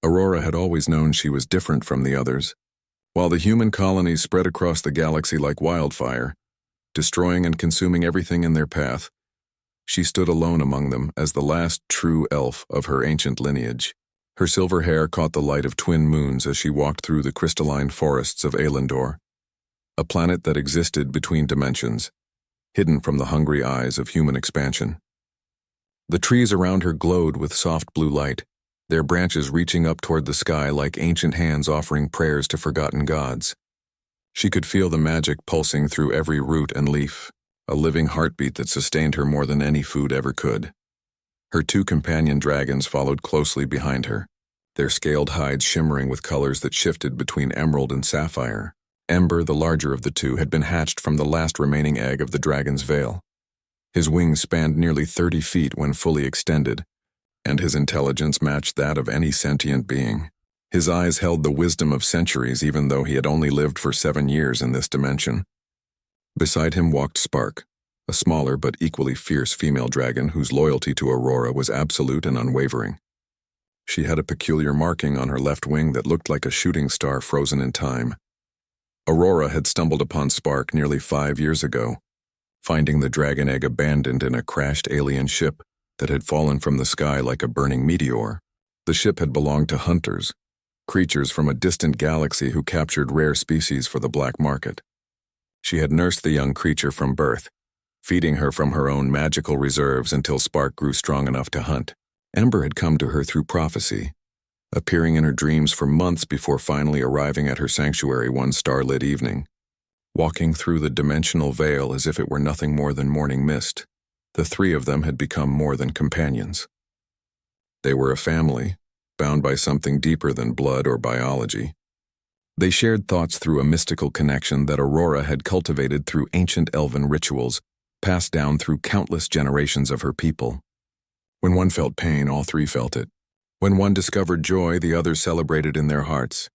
Aurora had always known she was different from the others. While the human colonies spread across the galaxy like wildfire, destroying and consuming everything in their path, she stood alone among them as the last true elf of her ancient lineage. Her silver hair caught the light of twin moons as she walked through the crystalline forests of Elendor, a planet that existed between dimensions, hidden from the hungry eyes of human expansion. The trees around her glowed with soft blue light, their branches reaching up toward the sky like ancient hands offering prayers to forgotten gods. She could feel the magic pulsing through every root and leaf, a living heartbeat that sustained her more than any food ever could. Her two companion dragons followed closely behind her, their scaled hides shimmering with colors that shifted between emerald and sapphire. Ember, the larger of the two, had been hatched from the last remaining egg of the dragon's veil. His wings spanned nearly 30 feet when fully extended, and his intelligence matched that of any sentient being. His eyes held the wisdom of centuries even though he had only lived for 7 years in this dimension. Beside him walked Spark, a smaller but equally fierce female dragon whose loyalty to Aurora was absolute and unwavering. She had a peculiar marking on her left wing that looked like a shooting star frozen in time. Aurora had stumbled upon Spark nearly 5 years ago, finding the dragon egg abandoned in a crashed alien ship that had fallen from the sky like a burning meteor. The ship had belonged to hunters, creatures from a distant galaxy who captured rare species for the black market. She had nursed the young creature from birth, feeding her from her own magical reserves until Spark grew strong enough to hunt. Ember had come to her through prophecy, appearing in her dreams for months before finally arriving at her sanctuary one starlit evening. Walking through the dimensional veil as if it were nothing more than morning mist, the three of them had become more than companions. They were a family, bound by something deeper than blood or biology. They shared thoughts through a mystical connection that Aurora had cultivated through ancient elven rituals, passed down through countless generations of her people. When one felt pain, all three felt it. When one discovered joy, the others celebrated in their hearts.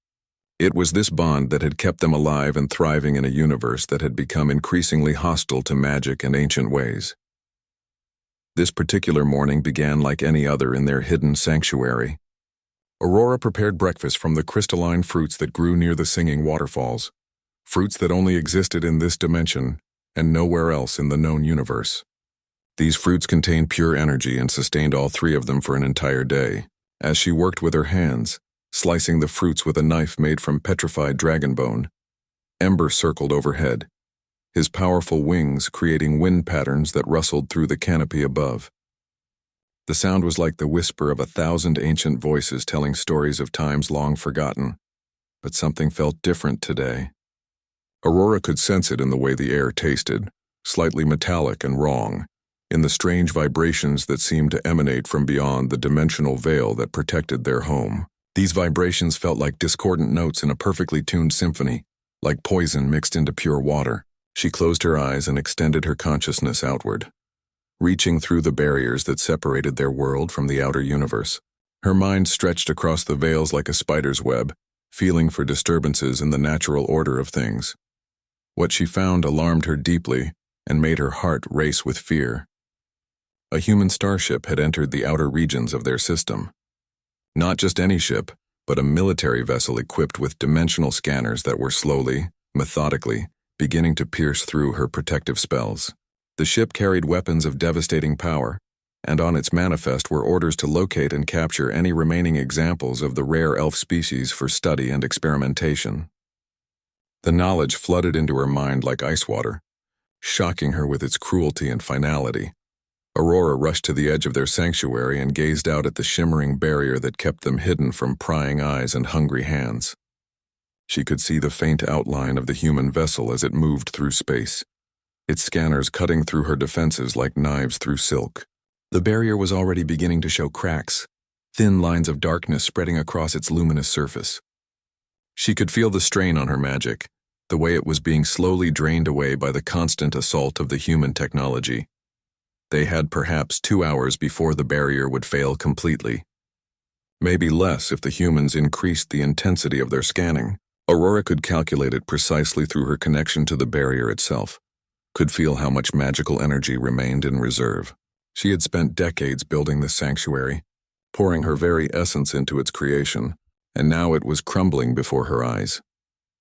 It was this bond that had kept them alive and thriving in a universe that had become increasingly hostile to magic and ancient ways. This particular morning began like any other in their hidden sanctuary. Aurora prepared breakfast from the crystalline fruits that grew near the singing waterfalls, fruits that only existed in this dimension and nowhere else in the known universe. These fruits contained pure energy and sustained all three of them for an entire day. As she worked with her hands, slicing the fruits with a knife made from petrified dragon bone, Ember circled overhead, his powerful wings creating wind patterns that rustled through the canopy above. The sound was like the whisper of 1,000 ancient voices telling stories of times long forgotten, but something felt different today. Aurora could sense it in the way the air tasted, slightly metallic and wrong, in the strange vibrations that seemed to emanate from beyond the dimensional veil that protected their home. These vibrations felt like discordant notes in a perfectly tuned symphony, like poison mixed into pure water. She closed her eyes and extended her consciousness outward, reaching through the barriers that separated their world from the outer universe. Her mind stretched across the veils like a spider's web, feeling for disturbances in the natural order of things. What she found alarmed her deeply and made her heart race with fear. A human starship had entered the outer regions of their system. Not just any ship, but a military vessel equipped with dimensional scanners that were slowly, methodically, beginning to pierce through her protective spells. The ship carried weapons of devastating power, and on its manifest were orders to locate and capture any remaining examples of the rare elf species for study and experimentation. The knowledge flooded into her mind like ice water, shocking her with its cruelty and finality. Aurora rushed to the edge of their sanctuary and gazed out at the shimmering barrier that kept them hidden from prying eyes and hungry hands. She could see the faint outline of the human vessel as it moved through space, its scanners cutting through her defenses like knives through silk. The barrier was already beginning to show cracks, thin lines of darkness spreading across its luminous surface. She could feel the strain on her magic, the way it was being slowly drained away by the constant assault of the human technology. They had perhaps 2 hours before the barrier would fail completely. Maybe less if the humans increased the intensity of their scanning. Aurora could calculate it precisely through her connection to the barrier itself, could feel how much magical energy remained in reserve. She had spent decades building this sanctuary, pouring her very essence into its creation, and now it was crumbling before her eyes.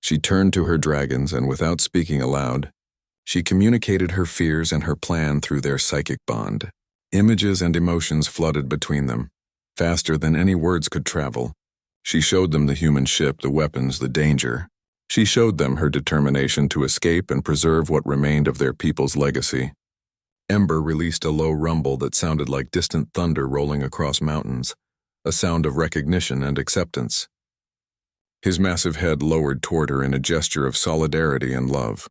She turned to her dragons, and without speaking aloud, she communicated her fears and her plan through their psychic bond. Images and emotions flooded between them, faster than any words could travel. She showed them the human ship, the weapons, the danger. She showed them her determination to escape and preserve what remained of their people's legacy. Ember released a low rumble that sounded like distant thunder rolling across mountains, a sound of recognition and acceptance. His massive head lowered toward her in a gesture of solidarity and love.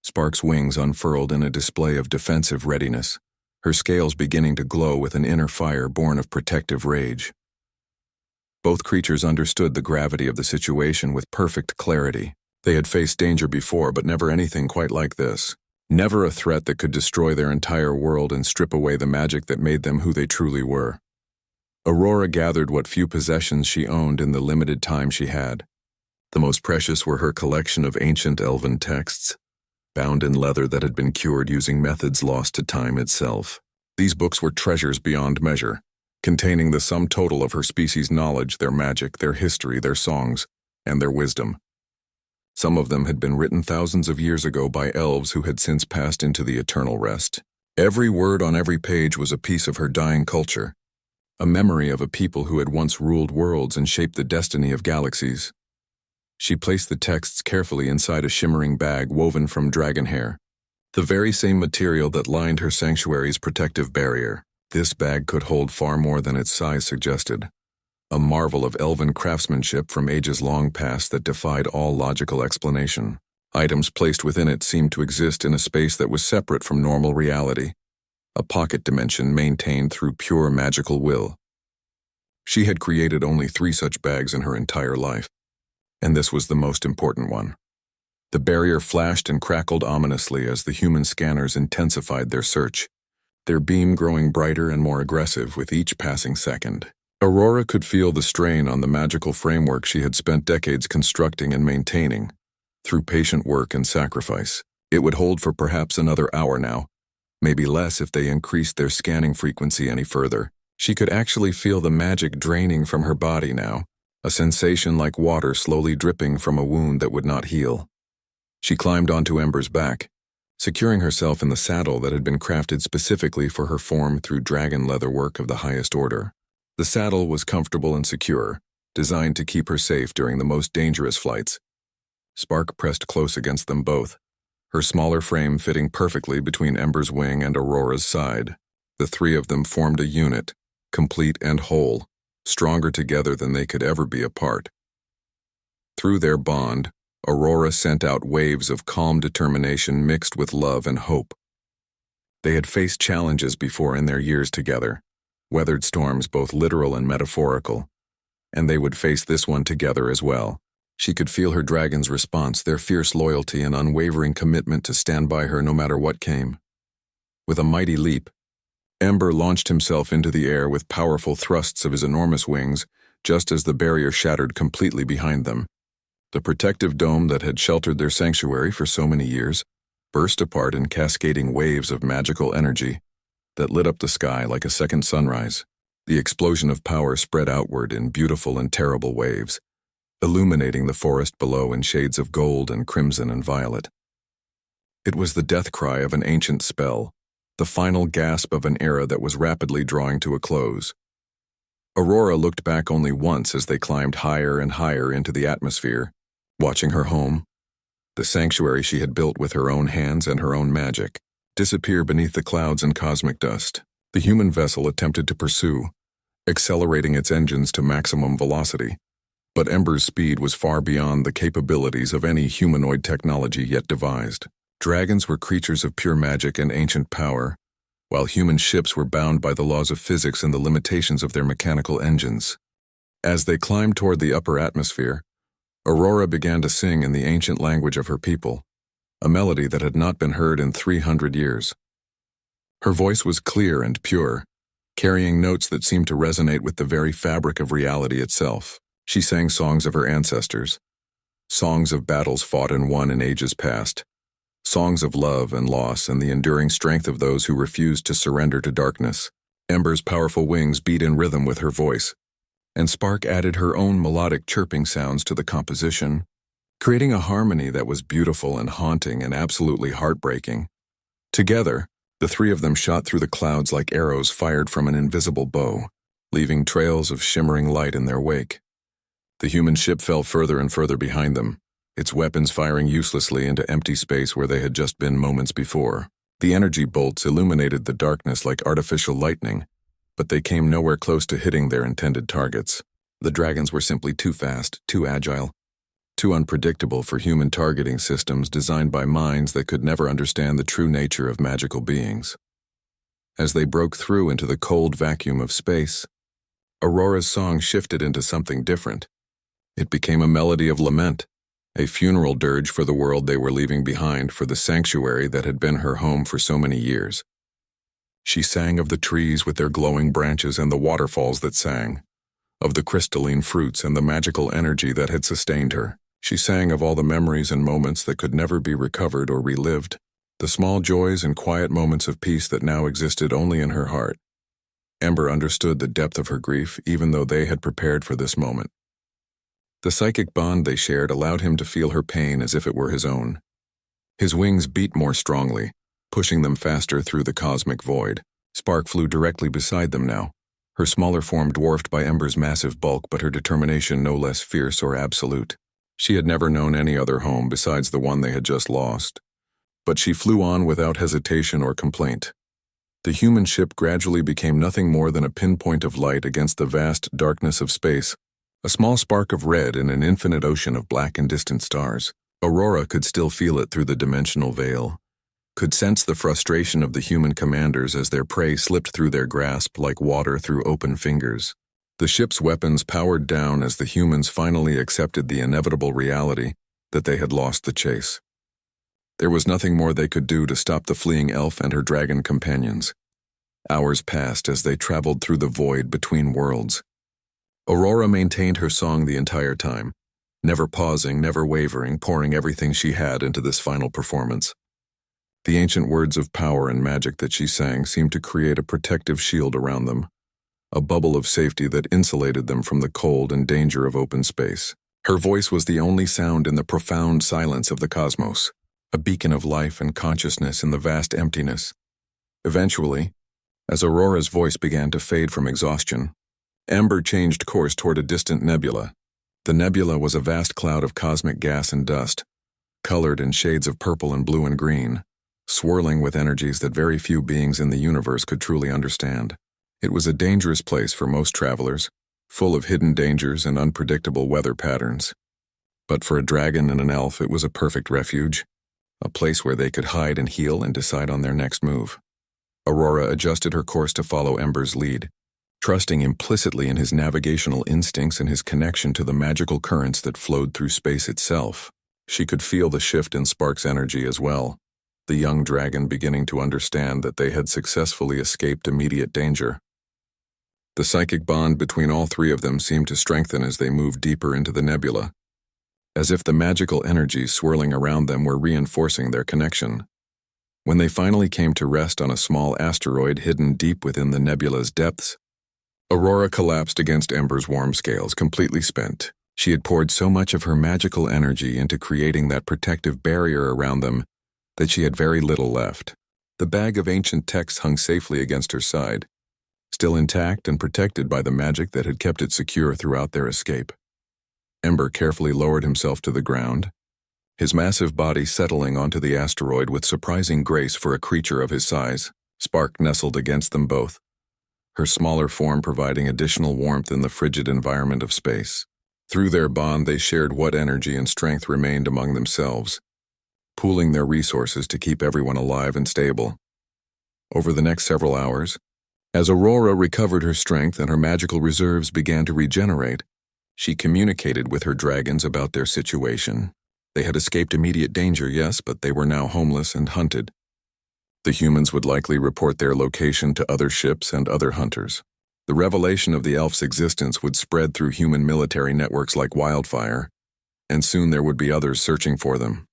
Spark's wings unfurled in a display of defensive readiness, her scales beginning to glow with an inner fire born of protective rage. Both creatures understood the gravity of the situation with perfect clarity. They had faced danger before, but never anything quite like this. Never a threat that could destroy their entire world and strip away the magic that made them who they truly were. Aurora gathered what few possessions she owned in the limited time she had. The most precious were her collection of ancient elven texts, bound in leather that had been cured using methods lost to time itself. These books were treasures beyond measure, containing the sum total of her species' knowledge, their magic, their history, their songs, and their wisdom. Some of them had been written thousands of years ago by elves who had since passed into the eternal rest. Every word on every page was a piece of her dying culture, a memory of a people who had once ruled worlds and shaped the destiny of galaxies. She placed the texts carefully inside a shimmering bag woven from dragon hair, the very same material that lined her sanctuary's protective barrier. This bag could hold far more than its size suggested, a marvel of elven craftsmanship from ages long past that defied all logical explanation. Items placed within it seemed to exist in a space that was separate from normal reality, a pocket dimension maintained through pure magical will. She had created only 3 such bags in her entire life, and this was the most important one. The barrier flashed and crackled ominously as the human scanners intensified their search, their beam growing brighter and more aggressive with each passing second. Aurora could feel the strain on the magical framework she had spent decades constructing and maintaining. Through patient work and sacrifice, it would hold for perhaps another hour now, maybe less if they increased their scanning frequency any further. She could actually feel the magic draining from her body now, a sensation like water slowly dripping from a wound that would not heal. She climbed onto Ember's back, securing herself in the saddle that had been crafted specifically for her form through dragon leather work of the highest order. The saddle was comfortable and secure, designed to keep her safe during the most dangerous flights. Spark pressed close against them both, her smaller frame fitting perfectly between Ember's wing and Aurora's side. The 3 of them formed a unit, complete and whole, stronger together than they could ever be apart. Through their bond, Aurora sent out waves of calm determination mixed with love and hope. They had faced challenges before in their years together, weathered storms both literal and metaphorical, and they would face this one together as well. She could feel her dragon's response, their fierce loyalty and unwavering commitment to stand by her no matter what came. With a mighty leap, Ember launched himself into the air with powerful thrusts of his enormous wings, just as the barrier shattered completely behind them. The protective dome that had sheltered their sanctuary for so many years burst apart in cascading waves of magical energy that lit up the sky like a second sunrise. The explosion of power spread outward in beautiful and terrible waves, illuminating the forest below in shades of gold and crimson and violet. It was the death cry of an ancient spell, the final gasp of an era that was rapidly drawing to a close. Aurora looked back only once as they climbed higher and higher into the atmosphere, watching her home, the sanctuary she had built with her own hands and her own magic, disappear beneath the clouds and cosmic dust. The human vessel attempted to pursue, accelerating its engines to maximum velocity, but Ember's speed was far beyond the capabilities of any humanoid technology yet devised. Dragons were creatures of pure magic and ancient power, while human ships were bound by the laws of physics and the limitations of their mechanical engines. As they climbed toward the upper atmosphere, Aurora began to sing in the ancient language of her people, a melody that had not been heard in 300 years. Her voice was clear and pure, carrying notes that seemed to resonate with the very fabric of reality itself. She sang songs of her ancestors, songs of battles fought and won in ages past, songs of love and loss and the enduring strength of those who refused to surrender to darkness. Ember's powerful wings beat in rhythm with her voice, and Spark added her own melodic chirping sounds to the composition, creating a harmony that was beautiful and haunting and absolutely heartbreaking. Together, the three of them shot through the clouds like arrows fired from an invisible bow, leaving trails of shimmering light in their wake. The human ship fell further and further behind them, its weapons firing uselessly into empty space where they had just been moments before. The energy bolts illuminated the darkness like artificial lightning, but they came nowhere close to hitting their intended targets. The dragons were simply too fast, too agile, too unpredictable for human targeting systems designed by minds that could never understand the true nature of magical beings. As they broke through into the cold vacuum of space, Aurora's song shifted into something different. It became a melody of lament, a funeral dirge for the world they were leaving behind, for the sanctuary that had been her home for so many years. She sang of the trees with their glowing branches and the waterfalls that sang, of the crystalline fruits and the magical energy that had sustained her. She sang of all the memories and moments that could never be recovered or relived, the small joys and quiet moments of peace that now existed only in her heart. Ember understood the depth of her grief, even though they had prepared for this moment. The psychic bond they shared allowed him to feel her pain as if it were his own. His wings beat more strongly, pushing them faster through the cosmic void. Spark flew directly beside them now, her smaller form dwarfed by Ember's massive bulk, but her determination no less fierce or absolute. She had never known any other home besides the one they had just lost, but she flew on without hesitation or complaint. The human ship gradually became nothing more than a pinpoint of light against the vast darkness of space, a small spark of red in an infinite ocean of black and distant stars. Aurora could still feel it through the dimensional veil, could sense the frustration of the human commanders as their prey slipped through their grasp like water through open fingers. The ship's weapons powered down as the humans finally accepted the inevitable reality that they had lost the chase. There was nothing more they could do to stop the fleeing elf and her dragon companions. Hours passed as they traveled through the void between worlds. Aurora maintained her song the entire time, never pausing, never wavering, pouring everything she had into this final performance. The ancient words of power and magic that she sang seemed to create a protective shield around them, a bubble of safety that insulated them from the cold and danger of open space. Her voice was the only sound in the profound silence of the cosmos, a beacon of life and consciousness in the vast emptiness. Eventually, as Aurora's voice began to fade from exhaustion, Ember changed course toward a distant nebula. The nebula was a vast cloud of cosmic gas and dust, colored in shades of purple and blue and green, swirling with energies that very few beings in the universe could truly understand. It was a dangerous place for most travelers, full of hidden dangers and unpredictable weather patterns. But for a dragon and an elf, it was a perfect refuge, a place where they could hide and heal and decide on their next move. Aurora adjusted her course to follow Ember's lead, trusting implicitly in his navigational instincts and his connection to the magical currents that flowed through space itself. She could feel the shift in Spark's energy as well, the young dragon beginning to understand that they had successfully escaped immediate danger. The psychic bond between all three of them seemed to strengthen as they moved deeper into the nebula, as if the magical energies swirling around them were reinforcing their connection. When they finally came to rest on a small asteroid hidden deep within the nebula's depths, Aurora collapsed against Ember's warm scales, completely spent. She had poured so much of her magical energy into creating that protective barrier around them that she had very little left. The bag of ancient texts hung safely against her side, still intact and protected by the magic that had kept it secure throughout their escape. Ember carefully lowered himself to the ground, his massive body settling onto the asteroid with surprising grace for a creature of his size. Spark nestled against them both, her smaller form providing additional warmth in the frigid environment of space. Through their bond, they shared what energy and strength remained among themselves, pooling their resources to keep everyone alive and stable. Over the next several hours, as Aurora recovered her strength and her magical reserves began to regenerate, she communicated with her dragons about their situation. They had escaped immediate danger, yes, but they were now homeless and hunted. The humans would likely report their location to other ships and other hunters. The revelation of the elf's existence would spread through human military networks like wildfire, and soon there would be others searching for them.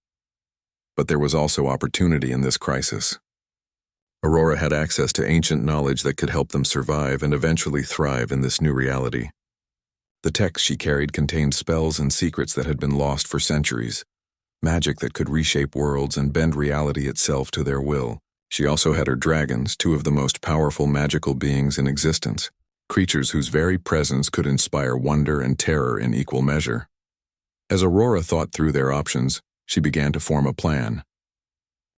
But there was also opportunity in this crisis. Aurora had access to ancient knowledge that could help them survive and eventually thrive in this new reality. The text she carried contained spells and secrets that had been lost for centuries, magic that could reshape worlds and bend reality itself to their will. She also had her dragons, two of the most powerful magical beings in existence, creatures whose very presence could inspire wonder and terror in equal measure. As Aurora thought through their options, she began to form a plan.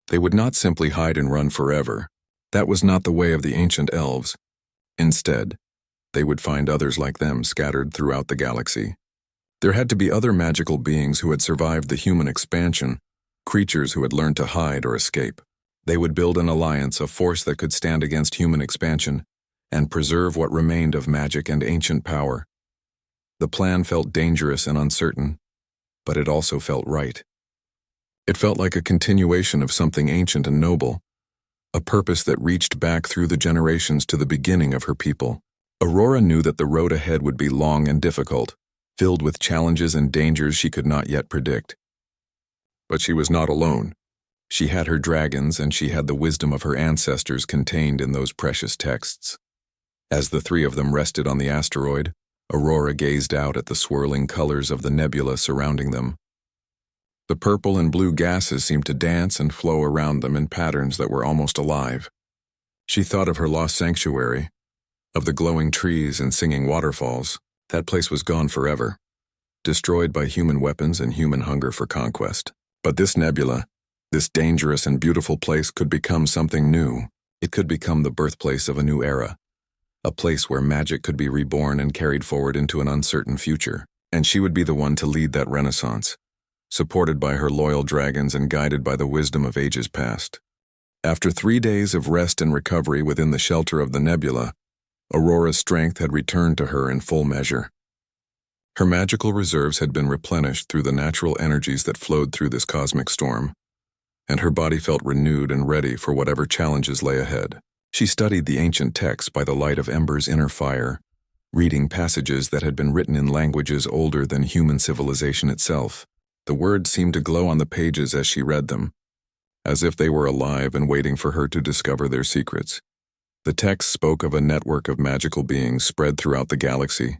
They would not simply hide and run forever. That was not the way of the ancient elves. Instead, they would find others like them scattered throughout the galaxy. There had to be other magical beings who had survived the human expansion, creatures who had learned to hide or escape. They would build an alliance, a force that could stand against human expansion and preserve what remained of magic and ancient power. The plan felt dangerous and uncertain, but it also felt right. It felt like a continuation of something ancient and noble, a purpose that reached back through the generations to the beginning of her people. Aurora knew that the road ahead would be long and difficult, filled with challenges and dangers she could not yet predict. But she was not alone. She had her dragons, and she had the wisdom of her ancestors contained in those precious texts. As the three of them rested on the asteroid, Aurora gazed out at the swirling colors of the nebula surrounding them. The purple and blue gases seemed to dance and flow around them in patterns that were almost alive. She thought of her lost sanctuary, of the glowing trees and singing waterfalls. That place was gone forever, destroyed by human weapons and human hunger for conquest. But this nebula, this dangerous and beautiful place, could become something new. It could become the birthplace of a new era, a place where magic could be reborn and carried forward into an uncertain future. And she would be the one to lead that renaissance, supported by her loyal dragons and guided by the wisdom of ages past. After 3 days of rest and recovery within the shelter of the nebula, Aurora's strength had returned to her in full measure. Her magical reserves had been replenished through the natural energies that flowed through this cosmic storm, and her body felt renewed and ready for whatever challenges lay ahead. She studied the ancient texts by the light of Ember's inner fire, reading passages that had been written in languages older than human civilization itself. The words seemed to glow on the pages as she read them, as if they were alive and waiting for her to discover their secrets. The text spoke of a network of magical beings spread throughout the galaxy,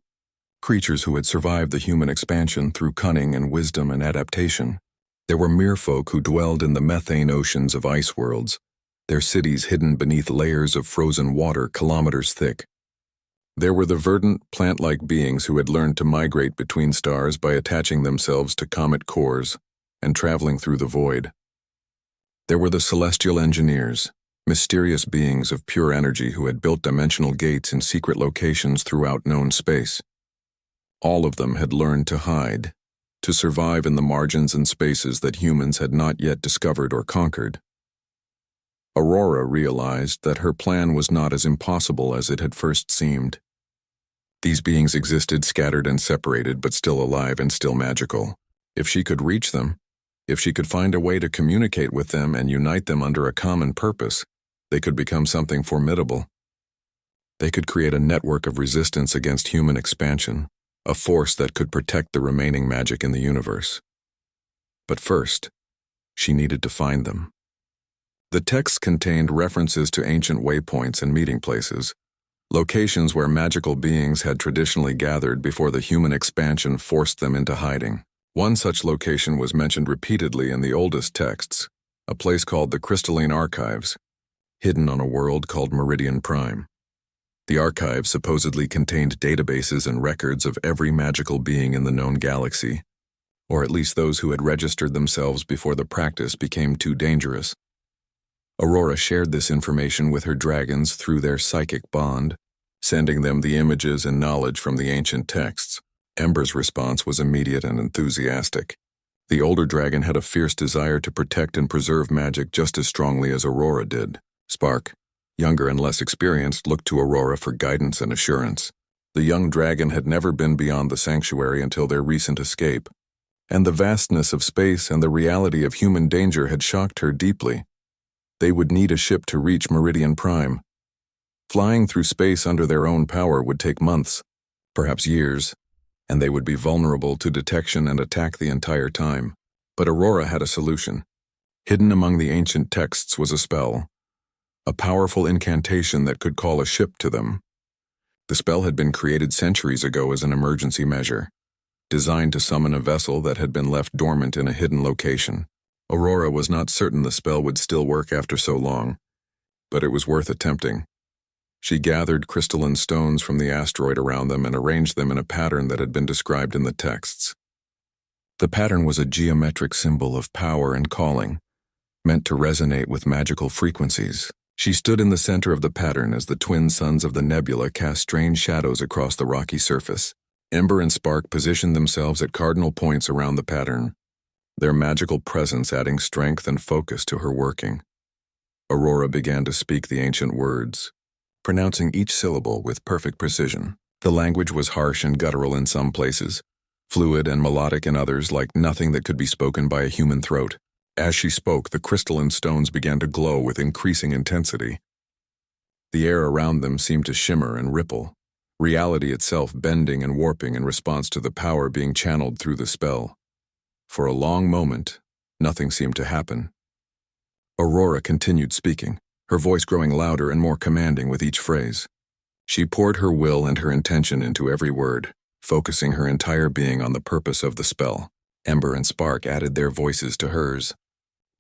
creatures who had survived the human expansion through cunning and wisdom and adaptation. There were merfolk who dwelled in the methane oceans of ice worlds, their cities hidden beneath layers of frozen water kilometers thick. There were the verdant, plant-like beings who had learned to migrate between stars by attaching themselves to comet cores and traveling through the void. There were the celestial engineers, mysterious beings of pure energy who had built dimensional gates in secret locations throughout known space. All of them had learned to hide, to survive in the margins and spaces that humans had not yet discovered or conquered. Aurora realized that her plan was not as impossible as it had first seemed. These beings existed scattered and separated, but still alive and still magical. If she could reach them, if she could find a way to communicate with them and unite them under a common purpose, they could become something formidable. They could create a network of resistance against human expansion, a force that could protect the remaining magic in the universe. But first, she needed to find them. The text contained references to ancient waypoints and meeting places, locations where magical beings had traditionally gathered before the human expansion forced them into hiding. One such location was mentioned repeatedly in the oldest texts, a place called the Crystalline Archives, hidden on a world called Meridian Prime. The archives supposedly contained databases and records of every magical being in the known galaxy, or at least those who had registered themselves before the practice became too dangerous. Aurora shared this information with her dragons through their psychic bond, sending them the images and knowledge from the ancient texts. Ember's response was immediate and enthusiastic. The older dragon had a fierce desire to protect and preserve magic just as strongly as Aurora did. Spark, younger and less experienced, looked to Aurora for guidance and assurance. The young dragon had never been beyond the sanctuary until their recent escape, and the vastness of space and the reality of human danger had shocked her deeply. They would need a ship to reach Meridian Prime. Flying through space under their own power would take months, perhaps years, and they would be vulnerable to detection and attack the entire time. But Aurora had a solution. Hidden among the ancient texts was a spell, a powerful incantation that could call a ship to them. The spell had been created centuries ago as an emergency measure, designed to summon a vessel that had been left dormant in a hidden location. Aurora was not certain the spell would still work after so long, but it was worth attempting. She gathered crystalline stones from the asteroid around them and arranged them in a pattern that had been described in the texts. The pattern was a geometric symbol of power and calling, meant to resonate with magical frequencies. She stood in the center of the pattern as the twin suns of the nebula cast strange shadows across the rocky surface. Ember and Spark positioned themselves at cardinal points around the pattern, their magical presence adding strength and focus to her working. Aurora began to speak the ancient words, pronouncing each syllable with perfect precision. The language was harsh and guttural in some places, fluid and melodic in others, like nothing that could be spoken by a human throat. As she spoke, the crystalline stones began to glow with increasing intensity. The air around them seemed to shimmer and ripple, reality itself bending and warping in response to the power being channeled through the spell. For a long moment, nothing seemed to happen. Aurora continued speaking, her voice growing louder and more commanding with each phrase. She poured her will and her intention into every word, focusing her entire being on the purpose of the spell. Ember and Spark added their voices to hers,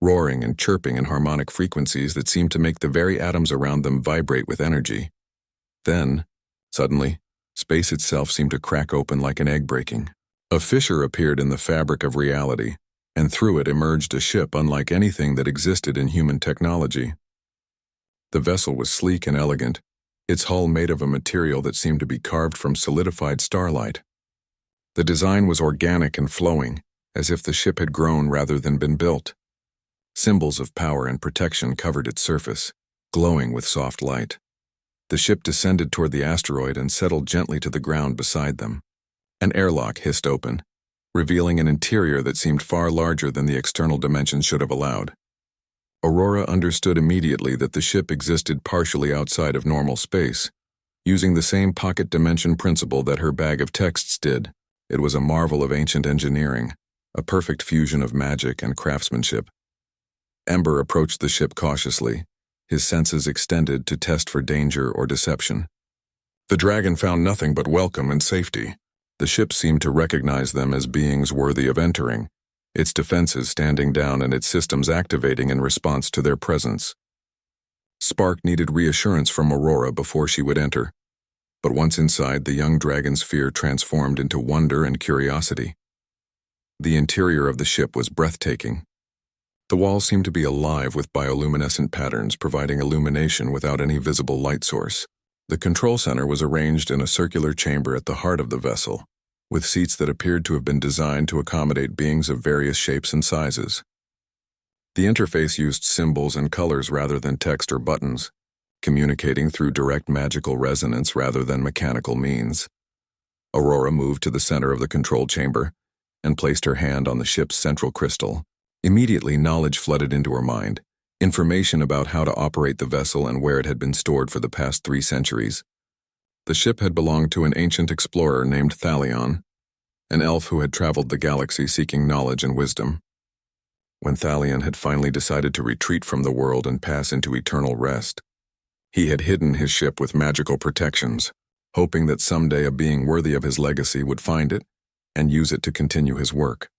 roaring and chirping in harmonic frequencies that seemed to make the very atoms around them vibrate with energy. Then, suddenly, space itself seemed to crack open like an egg breaking. A fissure appeared in the fabric of reality, and through it emerged a ship unlike anything that existed in human technology. The vessel was sleek and elegant, its hull made of a material that seemed to be carved from solidified starlight. The design was organic and flowing, as if the ship had grown rather than been built. Symbols of power and protection covered its surface, glowing with soft light. The ship descended toward the asteroid and settled gently to the ground beside them. An airlock hissed open, revealing an interior that seemed far larger than the external dimensions should have allowed. Aurora understood immediately that the ship existed partially outside of normal space, using the same pocket dimension principle that her bag of texts did. It was a marvel of ancient engineering, a perfect fusion of magic and craftsmanship. Ember approached the ship cautiously, his senses extended to test for danger or deception. The dragon found nothing but welcome and safety. The ship seemed to recognize them as beings worthy of entering, its defenses standing down and its systems activating in response to their presence. Spark needed reassurance from Aurora before she would enter, but once inside, the young dragon's fear transformed into wonder and curiosity. The interior of the ship was breathtaking. The walls seemed to be alive with bioluminescent patterns providing illumination without any visible light source. The control center was arranged in a circular chamber at the heart of the vessel, with seats that appeared to have been designed to accommodate beings of various shapes and sizes. The interface used symbols and colors rather than text or buttons, communicating through direct magical resonance rather than mechanical means. Aurora moved to the center of the control chamber and placed her hand on the ship's central crystal. Immediately, knowledge flooded into her mind, information about how to operate the vessel and where it had been stored for the past 3 centuries. The ship had belonged to an ancient explorer named Thalion, an elf who had traveled the galaxy seeking knowledge and wisdom. When Thalion had finally decided to retreat from the world and pass into eternal rest, he had hidden his ship with magical protections, hoping that someday a being worthy of his legacy would find it and use it to continue his work.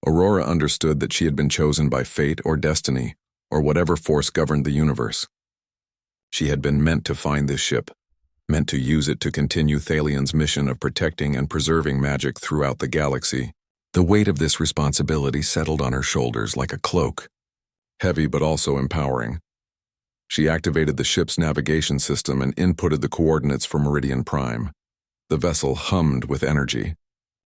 Aurora understood that she had been chosen by fate or destiny, or whatever force governed the universe. She had been meant to find this ship, meant to use it to continue Thalion's mission of protecting and preserving magic throughout the galaxy. The weight of this responsibility settled on her shoulders like a cloak, heavy but also empowering. She activated the ship's navigation system and inputted the coordinates for Meridian Prime. The vessel hummed with energy,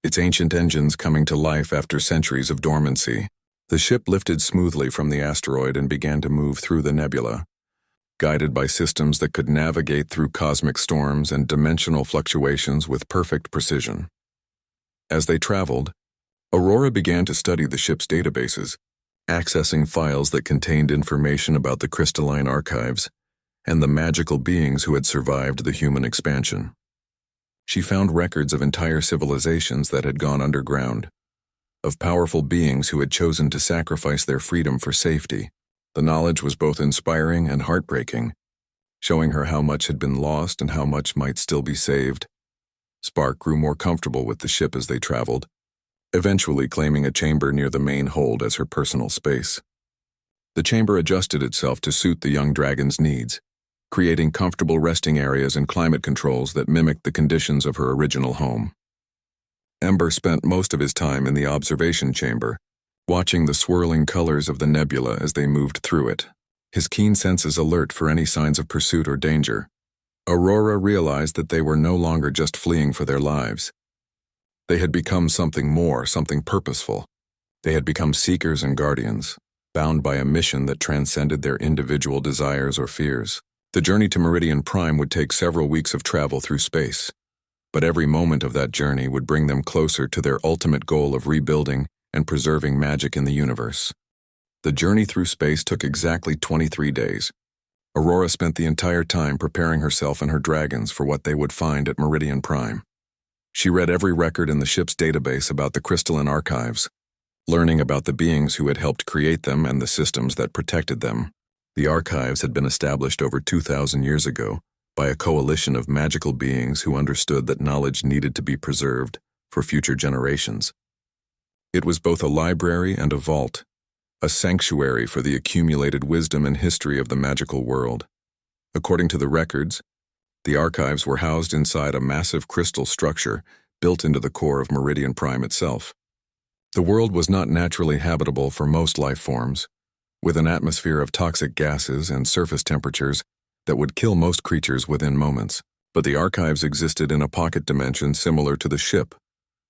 its ancient engines coming to life after centuries of dormancy. The ship lifted smoothly from the asteroid and began to move through the nebula, guided by systems that could navigate through cosmic storms and dimensional fluctuations with perfect precision. As they traveled, Aurora began to study the ship's databases, accessing files that contained information about the crystalline archives and the magical beings who had survived the human expansion. She found records of entire civilizations that had gone underground, of powerful beings who had chosen to sacrifice their freedom for safety. The knowledge was both inspiring and heartbreaking, showing her how much had been lost and how much might still be saved. Spark grew more comfortable with the ship as they traveled, eventually claiming a chamber near the main hold as her personal space. The chamber adjusted itself to suit the young dragon's needs, creating comfortable resting areas and climate controls that mimicked the conditions of her original home. Ember spent most of his time in the observation chamber, watching the swirling colors of the nebula as they moved through it, his keen senses alert for any signs of pursuit or danger. Aurora realized that they were no longer just fleeing for their lives. They had become something more, something purposeful. They had become seekers and guardians, bound by a mission that transcended their individual desires or fears. The journey to Meridian Prime would take several weeks of travel through space, but every moment of that journey would bring them closer to their ultimate goal of rebuilding and preserving magic in the universe. The journey through space took exactly 23 days. Aurora spent the entire time preparing herself and her dragons for what they would find at Meridian Prime. She read every record in the ship's database about the crystalline archives, learning about the beings who had helped create them and the systems that protected them. The archives had been established over 2,000 years ago by a coalition of magical beings who understood that knowledge needed to be preserved for future generations. It was both a library and a vault, a sanctuary for the accumulated wisdom and history of the magical world. According to the records, the archives were housed inside a massive crystal structure built into the core of Meridian Prime itself. The world was not naturally habitable for most life forms, with an atmosphere of toxic gases and surface temperatures that would kill most creatures within moments. But the archives existed in a pocket dimension similar to the ship,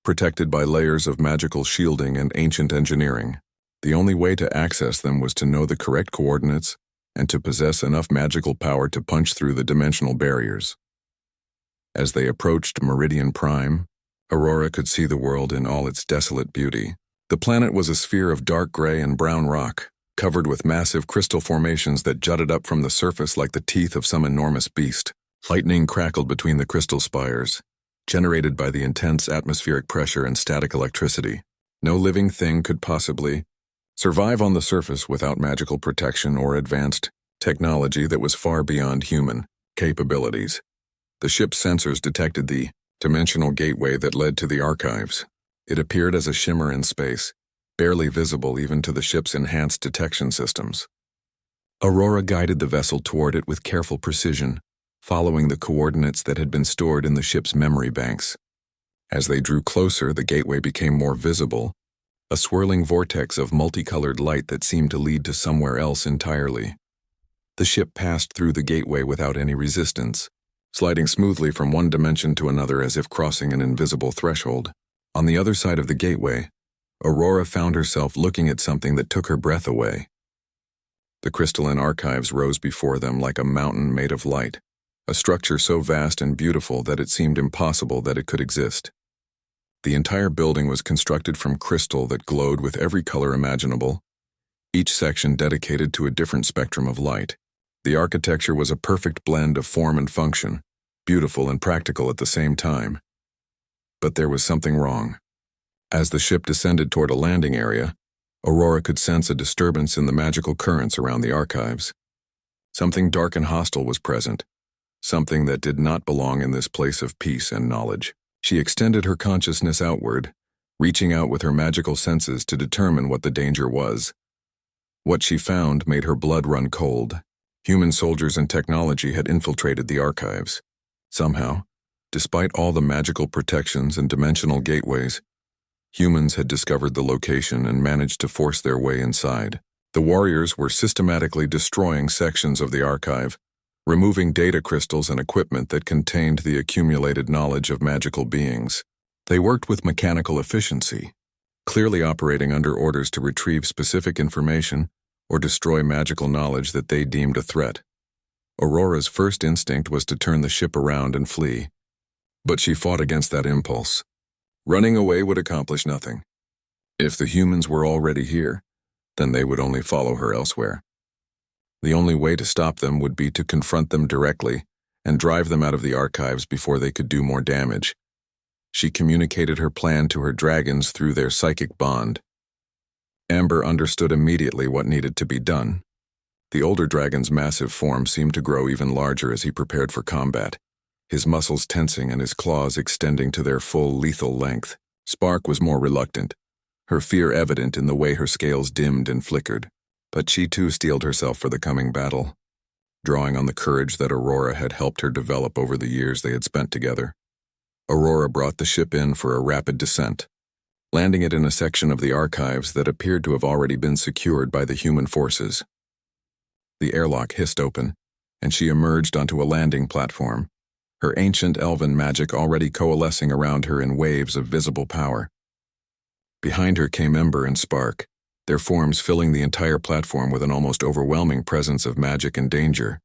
protected by layers of magical shielding and ancient engineering. The only way to access them was to know the correct coordinates and to possess enough magical power to punch through the dimensional barriers. As they approached Meridian Prime, Aurora could see the world in all its desolate beauty. The planet was a sphere of dark gray and brown rock, covered with massive crystal formations that jutted up from the surface like the teeth of some enormous beast. Lightning crackled between the crystal spires, generated by the intense atmospheric pressure and static electricity. No living thing could possibly survive on the surface without magical protection or advanced technology that was far beyond human capabilities. The ship's sensors detected the dimensional gateway that led to the archives. It appeared as a shimmer in space, barely visible even to the ship's enhanced detection systems. Aurora guided the vessel toward it with careful precision, following the coordinates that had been stored in the ship's memory banks. As they drew closer, the gateway became more visible, a swirling vortex of multicolored light that seemed to lead to somewhere else entirely. The ship passed through the gateway without any resistance, sliding smoothly from one dimension to another as if crossing an invisible threshold. On the other side of the gateway, Aurora found herself looking at something that took her breath away. The crystalline archives rose before them like a mountain made of light, a structure so vast and beautiful that it seemed impossible that it could exist. The entire building was constructed from crystal that glowed with every color imaginable, each section dedicated to a different spectrum of light. The architecture was a perfect blend of form and function, beautiful and practical at the same time. But there was something wrong. As the ship descended toward a landing area, Aurora could sense a disturbance in the magical currents around the archives. Something dark and hostile was present, something that did not belong in this place of peace and knowledge. She extended her consciousness outward, reaching out with her magical senses to determine what the danger was. What she found made her blood run cold. Human soldiers and technology had infiltrated the archives. Somehow, despite all the magical protections and dimensional gateways, humans had discovered the location and managed to force their way inside. The warriors were systematically destroying sections of the archive, removing data crystals and equipment that contained the accumulated knowledge of magical beings. They worked with mechanical efficiency, clearly operating under orders to retrieve specific information or destroy magical knowledge that they deemed a threat. Aurora's first instinct was to turn the ship around and flee, but she fought against that impulse. Running away would accomplish nothing. If the humans were already here, then they would only follow her elsewhere. The only way to stop them would be to confront them directly and drive them out of the archives before they could do more damage. She communicated her plan to her dragons through their psychic bond. Amber understood immediately what needed to be done. The older dragon's massive form seemed to grow even larger as he prepared for combat, his muscles tensing and his claws extending to their full lethal length. Spark was more reluctant, her fear evident in the way her scales dimmed and flickered. But she too steeled herself for the coming battle, drawing on the courage that Aurora had helped her develop over the years they had spent together. Aurora brought the ship in for a rapid descent, landing it in a section of the archives that appeared to have already been secured by the human forces. The airlock hissed open, and she emerged onto a landing platform, her ancient elven magic already coalescing around her in waves of visible power. Behind her came Ember and Spark, their forms filling the entire platform with an almost overwhelming presence of magic and danger.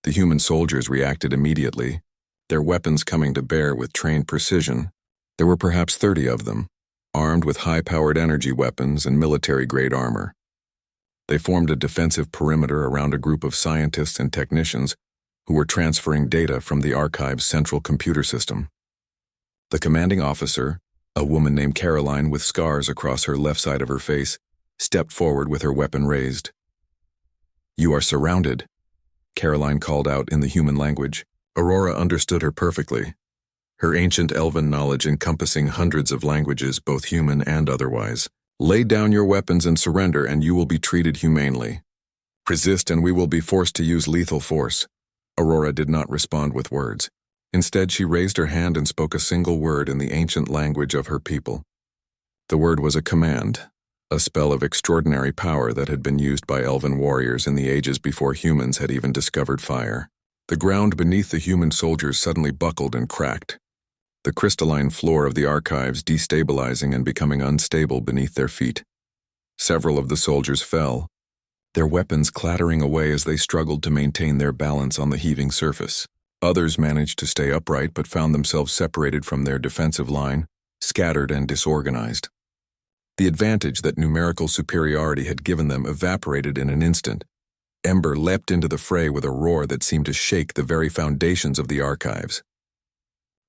The human soldiers reacted immediately, their weapons coming to bear with trained precision. There were perhaps 30 of them, armed with high-powered energy weapons and military-grade armor. They formed a defensive perimeter around a group of scientists and technicians who were transferring data from the archive's central computer system. The commanding officer, a woman named Caroline with scars across her left side of her face, stepped forward with her weapon raised. "You are surrounded," Caroline called out in the human language. Aurora understood her perfectly, her ancient elven knowledge encompassing hundreds of languages, both human and otherwise. "Lay down your weapons and surrender, and you will be treated humanely. Resist and we will be forced to use lethal force." Aurora did not respond with words. Instead, she raised her hand and spoke a single word in the ancient language of her people. The word was a command, a spell of extraordinary power that had been used by elven warriors in the ages before humans had even discovered fire. The ground beneath the human soldiers suddenly buckled and cracked, the crystalline floor of the archives destabilizing and becoming unstable beneath their feet. Several of the soldiers fell, their weapons clattering away as they struggled to maintain their balance on the heaving surface. Others managed to stay upright but found themselves separated from their defensive line, scattered and disorganized. The advantage that numerical superiority had given them evaporated in an instant. Ember leapt into the fray with a roar that seemed to shake the very foundations of the archives.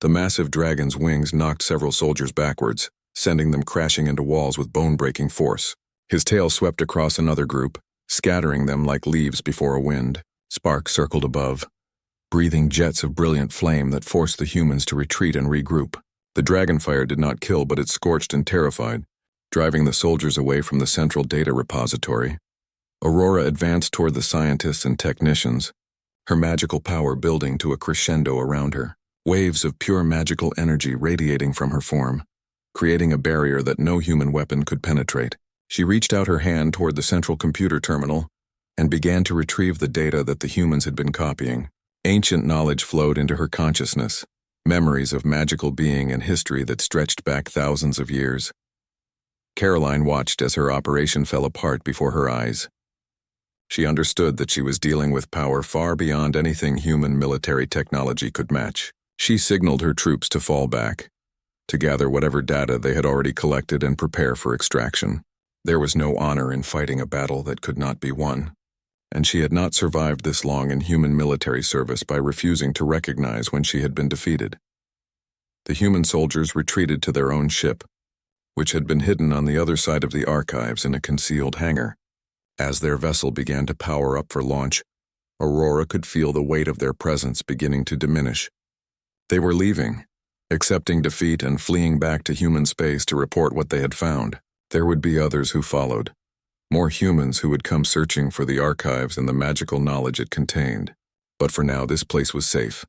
The massive dragon's wings knocked several soldiers backwards, sending them crashing into walls with bone-breaking force. His tail swept across another group, scattering them like leaves before a wind. Spark circled above, breathing jets of brilliant flame that forced the humans to retreat and regroup. The dragonfire did not kill, but it scorched and terrified, driving the soldiers away from the central data repository. Aurora advanced toward the scientists and technicians, her magical power building to a crescendo around her, waves of pure magical energy radiating from her form, creating a barrier that no human weapon could penetrate. She reached out her hand toward the central computer terminal and began to retrieve the data that the humans had been copying. Ancient knowledge flowed into her consciousness, memories of magical being and history that stretched back thousands of years. Caroline watched as her operation fell apart before her eyes. She understood that she was dealing with power far beyond anything human military technology could match. She signaled her troops to fall back, to gather whatever data they had already collected and prepare for extraction. There was no honor in fighting a battle that could not be won, and she had not survived this long in human military service by refusing to recognize when she had been defeated. The human soldiers retreated to their own ship, which had been hidden on the other side of the archives in a concealed hangar. As their vessel began to power up for launch, Aurora could feel the weight of their presence beginning to diminish. They were leaving, accepting defeat and fleeing back to human space to report what they had found. There would be others who followed, more humans who would come searching for the archives and the magical knowledge it contained. But for now, this place was safe.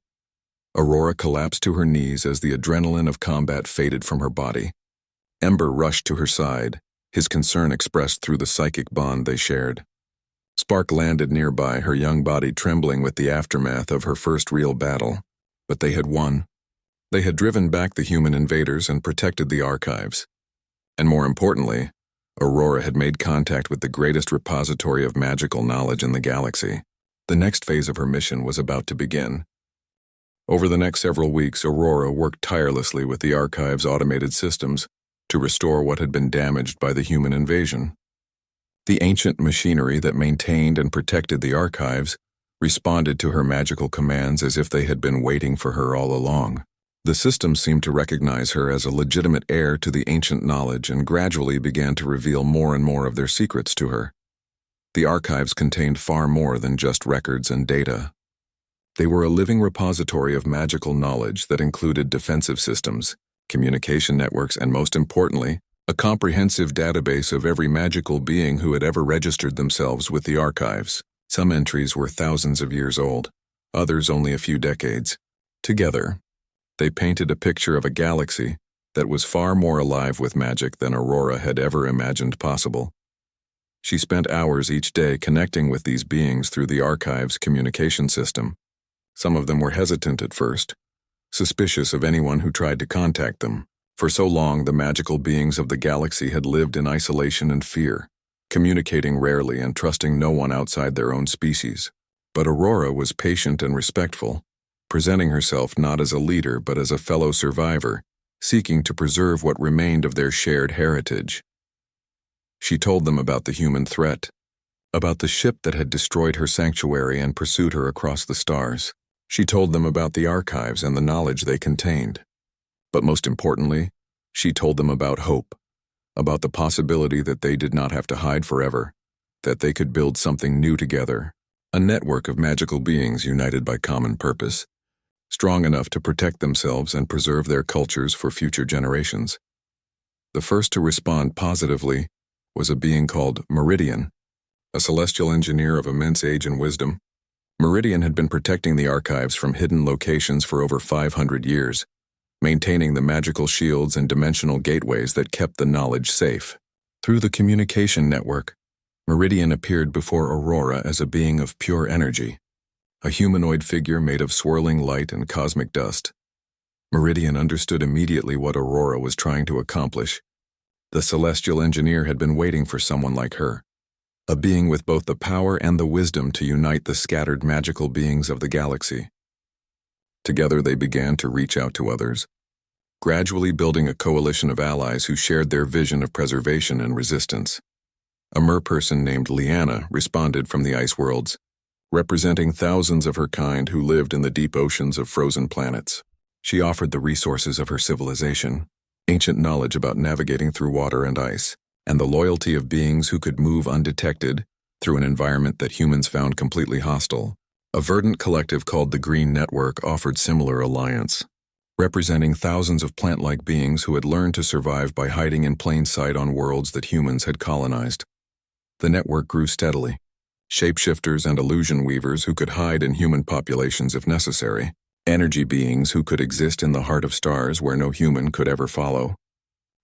Aurora collapsed to her knees as the adrenaline of combat faded from her body. Ember rushed to her side, his concern expressed through the psychic bond they shared. Spark landed nearby, her young body trembling with the aftermath of her first real battle. But they had won. They had driven back the human invaders and protected the archives. And more importantly, Aurora had made contact with the greatest repository of magical knowledge in the galaxy. The next phase of her mission was about to begin. Over the next several weeks, Aurora worked tirelessly with the archive's automated systems to restore what had been damaged by the human invasion. The ancient machinery that maintained and protected the archives responded to her magical commands as if they had been waiting for her all along. The system seemed to recognize her as a legitimate heir to the ancient knowledge and gradually began to reveal more and more of their secrets to her. The archives contained far more than just records and data. They were a living repository of magical knowledge that included defensive systems, communication networks, and most importantly, a comprehensive database of every magical being who had ever registered themselves with the archives. Some entries were thousands of years old, others only a few decades. Together, they painted a picture of a galaxy that was far more alive with magic than Aurora had ever imagined possible. She spent hours each day connecting with these beings through the archive's communication system. Some of them were hesitant at first, suspicious of anyone who tried to contact them. For so long, the magical beings of the galaxy had lived in isolation and fear, communicating rarely and trusting no one outside their own species. But Aurora was patient and respectful, presenting herself not as a leader but as a fellow survivor, seeking to preserve what remained of their shared heritage. She told them about the human threat, about the ship that had destroyed her sanctuary and pursued her across the stars. She told them about the archives and the knowledge they contained. But most importantly, she told them about hope, about the possibility that they did not have to hide forever, that they could build something new together, a network of magical beings united by common purpose, strong enough to protect themselves and preserve their cultures for future generations. The first to respond positively was a being called Meridian, a celestial engineer of immense age and wisdom. Meridian had been protecting the archives from hidden locations for over 500 years, maintaining the magical shields and dimensional gateways that kept the knowledge safe. Through the communication network, Meridian appeared before Aurora as a being of pure energy, a humanoid figure made of swirling light and cosmic dust. Meridian understood immediately what Aurora was trying to accomplish. The celestial engineer had been waiting for someone like her, a being with both the power and the wisdom to unite the scattered magical beings of the galaxy. Together they began to reach out to others, gradually building a coalition of allies who shared their vision of preservation and resistance. A merperson named Liana responded from the ice worlds, representing thousands of her kind who lived in the deep oceans of frozen planets. She offered the resources of her civilization, ancient knowledge about navigating through water and ice, and the loyalty of beings who could move undetected through an environment that humans found completely hostile. A verdant collective called the Green Network offered similar alliance, representing thousands of plant-like beings who had learned to survive by hiding in plain sight on worlds that humans had colonized. The network grew steadily. Shapeshifters and illusion weavers who could hide in human populations if necessary, energy beings who could exist in the heart of stars where no human could ever follow,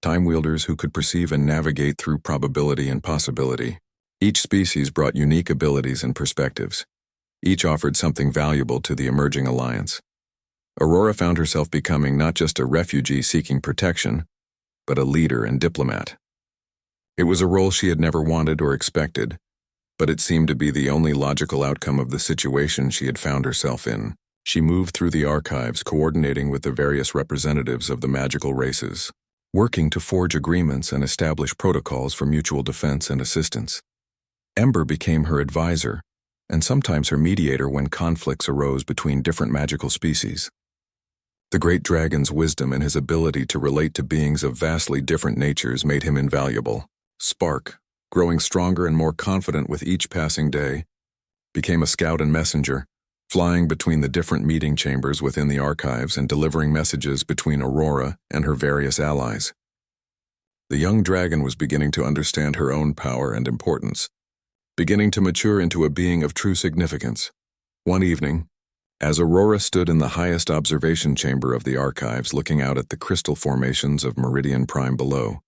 time wielders who could perceive and navigate through probability and possibility. Each species brought unique abilities and perspectives. Each offered something valuable to the emerging alliance. Aurora found herself becoming not just a refugee seeking protection, but a leader and diplomat. It was a role she had never wanted or expected, but it seemed to be the only logical outcome of the situation she had found herself in. She moved through the archives, coordinating with the various representatives of the magical races, working to forge agreements and establish protocols for mutual defense and assistance. Ember became her advisor, and sometimes her mediator when conflicts arose between different magical species. The great dragon's wisdom and his ability to relate to beings of vastly different natures made him invaluable. Spark, growing stronger and more confident with each passing day, became a scout and messenger, flying between the different meeting chambers within the archives and delivering messages between Aurora and her various allies. The young dragon was beginning to understand her own power and importance, beginning to mature into a being of true significance. One evening, as Aurora stood in the highest observation chamber of the archives looking out at the crystal formations of Meridian Prime below,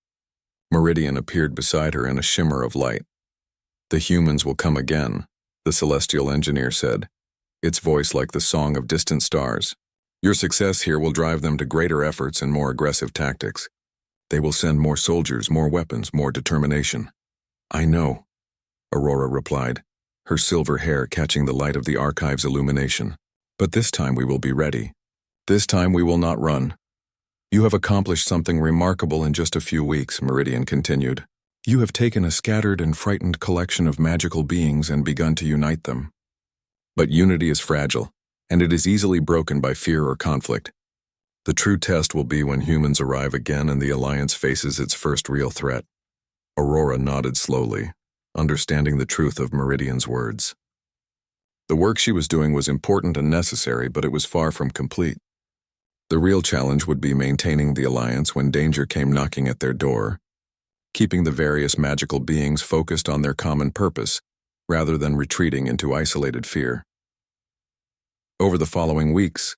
Meridian appeared beside her in a shimmer of light. "The humans will come again," the celestial engineer said, its voice like the song of distant stars. "Your success here will drive them to greater efforts and more aggressive tactics. They will send more soldiers, more weapons, more determination." "I know," Aurora replied, her silver hair catching the light of the archive's illumination. "But this time we will be ready. This time we will not run." "You have accomplished something remarkable in just a few weeks," Meridian continued. "You have taken a scattered and frightened collection of magical beings and begun to unite them. But unity is fragile, and it is easily broken by fear or conflict. The true test will be when humans arrive again and the Alliance faces its first real threat." Aurora nodded slowly, understanding the truth of Meridian's words. The work she was doing was important and necessary, but it was far from complete. The real challenge would be maintaining the alliance when danger came knocking at their door, keeping the various magical beings focused on their common purpose, rather than retreating into isolated fear. Over the following weeks,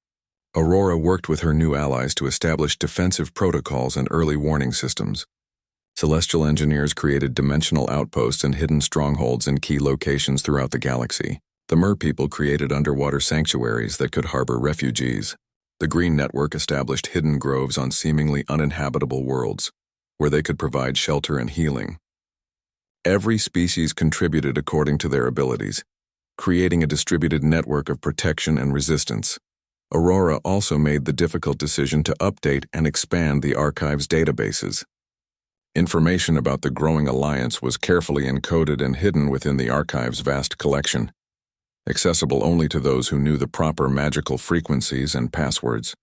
Aurora worked with her new allies to establish defensive protocols and early warning systems. Celestial engineers created dimensional outposts and hidden strongholds in key locations throughout the galaxy. The Merpeople created underwater sanctuaries that could harbor refugees. The Green Network established hidden groves on seemingly uninhabitable worlds, where they could provide shelter and healing. Every species contributed according to their abilities, creating a distributed network of protection and resistance. Aurora also made the difficult decision to update and expand the archive's databases. Information about the growing alliance was carefully encoded and hidden within the archive's vast collection, accessible only to those who knew the proper magical frequencies and passwords.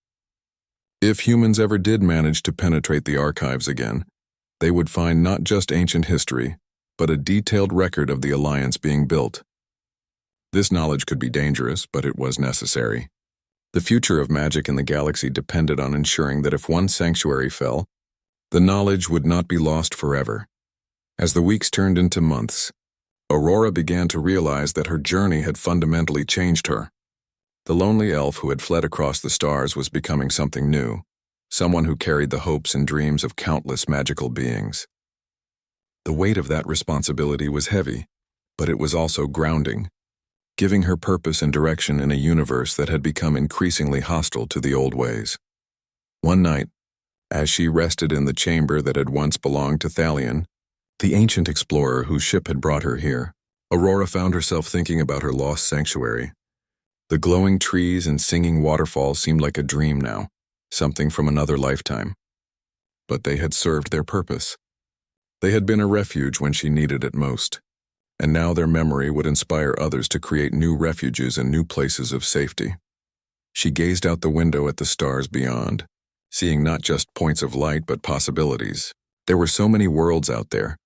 If humans ever did manage to penetrate the archives again, they would find not just ancient history, but a detailed record of the alliance being built. This knowledge could be dangerous, but it was necessary. The future of magic in the galaxy depended on ensuring that if one sanctuary fell, the knowledge would not be lost forever. As the weeks turned into months, Aurora began to realize that her journey had fundamentally changed her. The lonely elf who had fled across the stars was becoming something new, someone who carried the hopes and dreams of countless magical beings. The weight of that responsibility was heavy, but it was also grounding, giving her purpose and direction in a universe that had become increasingly hostile to the old ways. One night, as she rested in the chamber that had once belonged to Thalion, the ancient explorer whose ship had brought her here, Aurora found herself thinking about her lost sanctuary. The glowing trees and singing waterfalls seemed like a dream now, something from another lifetime. But they had served their purpose. They had been a refuge when she needed it most, and now their memory would inspire others to create new refuges and new places of safety. She gazed out the window at the stars beyond, seeing not just points of light but possibilities. There were so many worlds out there,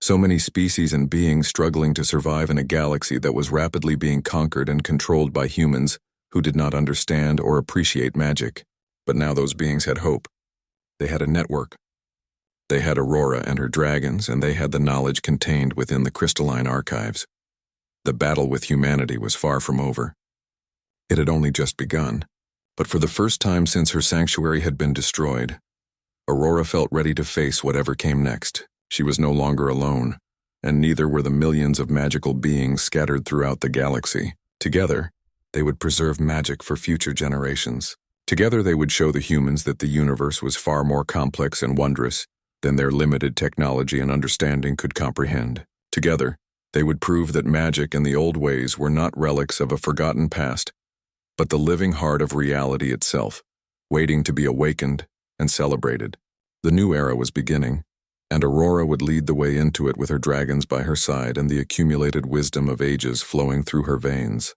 so many species and beings struggling to survive in a galaxy that was rapidly being conquered and controlled by humans who did not understand or appreciate magic. But now those beings had hope. They had a network. They had Aurora and her dragons, and they had the knowledge contained within the crystalline archives. The battle with humanity was far from over. It had only just begun. But for the first time since her sanctuary had been destroyed, Aurora felt ready to face whatever came next. She was no longer alone, and neither were the millions of magical beings scattered throughout the galaxy. Together, they would preserve magic for future generations. Together they would show the humans that the universe was far more complex and wondrous than their limited technology and understanding could comprehend. Together, they would prove that magic and the old ways were not relics of a forgotten past, but the living heart of reality itself, waiting to be awakened and celebrated. The new era was beginning, and Aurora would lead the way into it with her dragons by her side and the accumulated wisdom of ages flowing through her veins.